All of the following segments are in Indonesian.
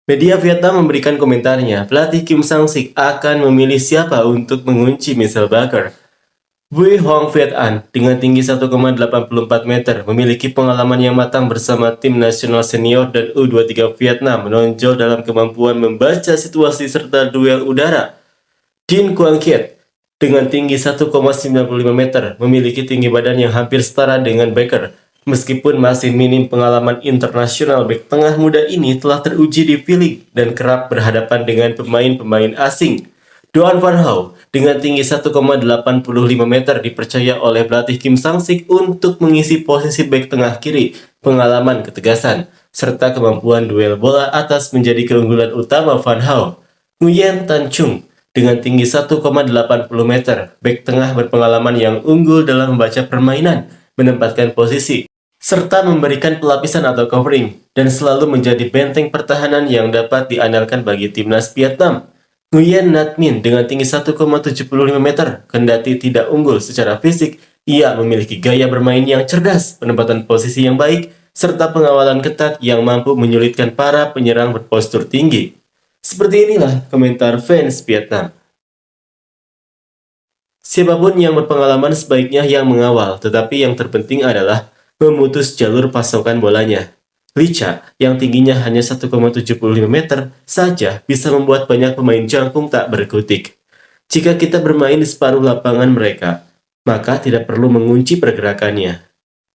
Media Vietnam memberikan komentarnya, pelatih Kim Sang-sik akan memilih siapa untuk mengunci Michelle Baker. Bui Hong Viet An dengan tinggi 1,84 meter memiliki pengalaman yang matang bersama tim nasional senior dan U23 Vietnam menonjol dalam kemampuan membaca situasi serta duel udara. Din Quang Kiet dengan tinggi 1,95 meter memiliki tinggi badan yang hampir setara dengan Baker. Meskipun masih minim pengalaman internasional, bek tengah muda ini telah teruji di V-League dan kerap berhadapan dengan pemain-pemain asing. Doan Van Hau dengan tinggi 1,85 meter dipercaya oleh pelatih Kim Sang-sik untuk mengisi posisi bek tengah kiri, pengalaman ketegasan, serta kemampuan duel bola atas menjadi keunggulan utama Van Hau. Nguyen Tan Chung dengan tinggi 1,80 meter, bek tengah berpengalaman yang unggul dalam membaca permainan, menempatkan posisi, serta memberikan pelapisan atau covering, dan selalu menjadi benteng pertahanan yang dapat diandalkan bagi timnas Vietnam. Nguyen Nhat Minh dengan tinggi 1,75 meter, kendati tidak unggul secara fisik, ia memiliki gaya bermain yang cerdas, penempatan posisi yang baik, serta pengawalan ketat yang mampu menyulitkan para penyerang berpostur tinggi. Seperti inilah komentar fans Vietnam. Siapapun yang berpengalaman sebaiknya yang mengawal, tetapi yang terpenting adalah memutus jalur pasokan bolanya. Licha, yang tingginya hanya 1,75 meter saja bisa membuat banyak pemain jangkung tak berkutik. Jika kita bermain di separuh lapangan mereka, maka tidak perlu mengunci pergerakannya.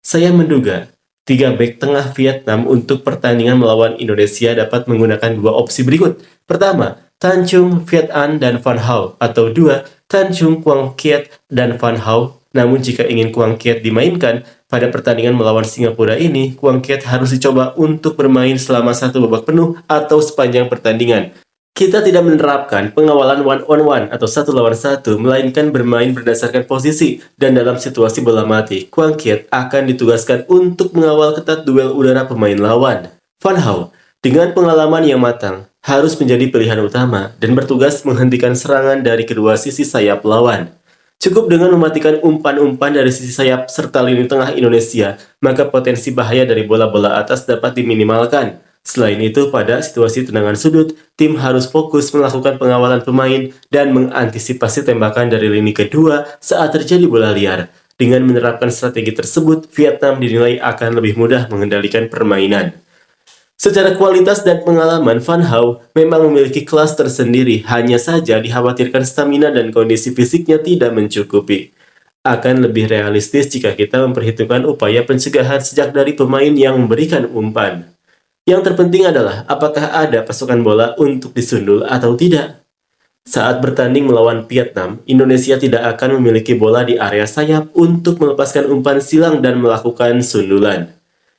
Saya menduga, 3 bek tengah Vietnam untuk pertandingan melawan Indonesia dapat menggunakan 2 opsi berikut. Pertama, Tan Chung Viet An dan Van Hau, atau 2, Tan Chung Quang Kiet dan Van Hau. Namun jika ingin Quang Kiet dimainkan, pada pertandingan melawan Singapura ini, Quang Kiet harus dicoba untuk bermain selama 1 babak penuh atau sepanjang pertandingan. Kita tidak menerapkan pengawalan one-on-one atau 1 lawan 1, melainkan bermain berdasarkan posisi, dan dalam situasi bola mati, Quang Kiet akan ditugaskan untuk mengawal ketat duel udara pemain lawan. Van Hau, dengan pengalaman yang matang, harus menjadi pilihan utama dan bertugas menghentikan serangan dari kedua sisi sayap lawan. Cukup dengan mematikan umpan-umpan dari sisi sayap serta lini tengah Indonesia, maka potensi bahaya dari bola-bola atas dapat diminimalkan. Selain itu, pada situasi tendangan sudut, tim harus fokus melakukan pengawalan pemain dan mengantisipasi tembakan dari lini kedua saat terjadi bola liar. Dengan menerapkan strategi tersebut, Vietnam dinilai akan lebih mudah mengendalikan permainan. Secara kualitas dan pengalaman, Van Hau memang memiliki kelas tersendiri, hanya saja dikhawatirkan stamina dan kondisi fisiknya tidak mencukupi. Akan lebih realistis jika kita memperhitungkan upaya pencegahan sejak dari pemain yang memberikan umpan. Yang terpenting adalah apakah ada pasokan bola untuk disundul atau tidak. Saat bertanding melawan Vietnam, Indonesia tidak akan memiliki bola di area sayap untuk melepaskan umpan silang dan melakukan sundulan.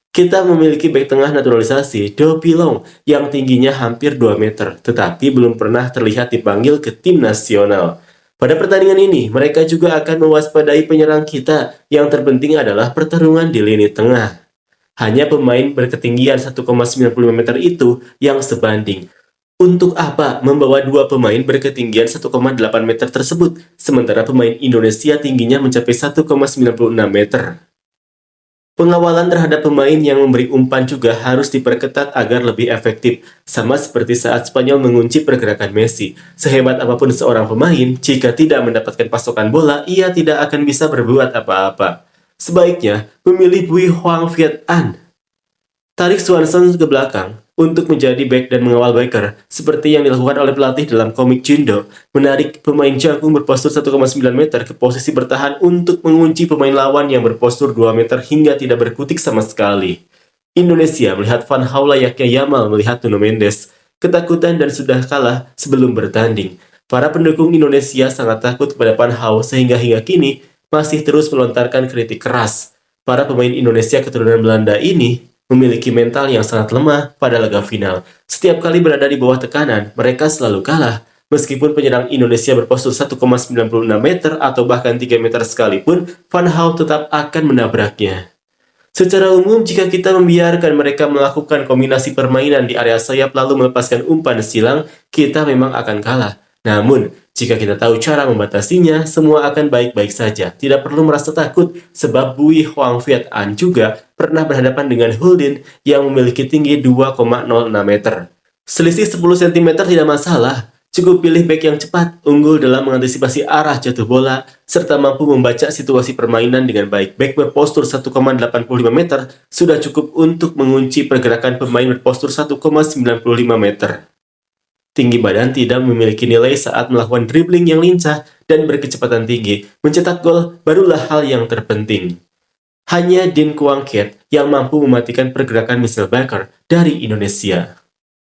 Kita memiliki bek tengah naturalisasi, Do Pilong, yang tingginya hampir 2 meter, tetapi belum pernah terlihat dipanggil ke tim nasional. Pada pertandingan ini, mereka juga akan mewaspadai penyerang kita, yang terpenting adalah pertarungan di lini tengah. Hanya pemain berketinggian 1,95 meter itu yang sebanding. Untuk apa membawa 2 pemain berketinggian 1,8 meter tersebut, sementara pemain Indonesia tingginya mencapai 1,96 meter? Pengawalan terhadap pemain yang memberi umpan juga harus diperketat agar lebih efektif, sama seperti saat Spanyol mengunci pergerakan Messi. Sehebat apapun seorang pemain, jika tidak mendapatkan pasokan bola, ia tidak akan bisa berbuat apa-apa. Sebaiknya memilih Bui Hoang Viet An. Tarik Swanson ke belakang untuk menjadi bek dan mengawal Baker, seperti yang dilakukan oleh pelatih dalam komik Jindo, menarik pemain jangkung berpostur 1,9 meter ke posisi bertahan untuk mengunci pemain lawan yang berpostur 2 meter hingga tidak berkutik sama sekali. Indonesia melihat Van Hau layaknya Yamal melihat Nuno Mendes, ketakutan dan sudah kalah sebelum bertanding. Para pendukung Indonesia sangat takut kepada Van Hau sehingga hingga kini masih terus melontarkan kritik keras. Para pemain Indonesia keturunan Belanda ini memiliki mental yang sangat lemah pada laga final. Setiap kali berada di bawah tekanan, mereka selalu kalah. Meskipun penyerang Indonesia berpostur 1,96 meter atau bahkan 3 meter sekalipun, Van Hau tetap akan menabraknya. Secara umum, jika kita membiarkan mereka melakukan kombinasi permainan di area sayap lalu melepaskan umpan silang, kita memang akan kalah. Namun, jika kita tahu cara membatasinya, semua akan baik-baik saja. Tidak perlu merasa takut, sebab Bui Hoang Viet An juga pernah berhadapan dengan Huldin yang memiliki tinggi 2,06 meter. Selisih 10 cm tidak masalah. Cukup pilih bek yang cepat, unggul dalam mengantisipasi arah jatuh bola, serta mampu membaca situasi permainan dengan baik. Bek berpostur 1,85 meter sudah cukup untuk mengunci pergerakan pemain berpostur 1,95 meter. Tinggi badan tidak memiliki nilai saat melakukan dribbling yang lincah dan berkecepatan tinggi. Mencetak gol barulah hal yang terpenting. Hanya Dean Kwangket yang mampu mematikan pergerakan Michel Baker dari Indonesia.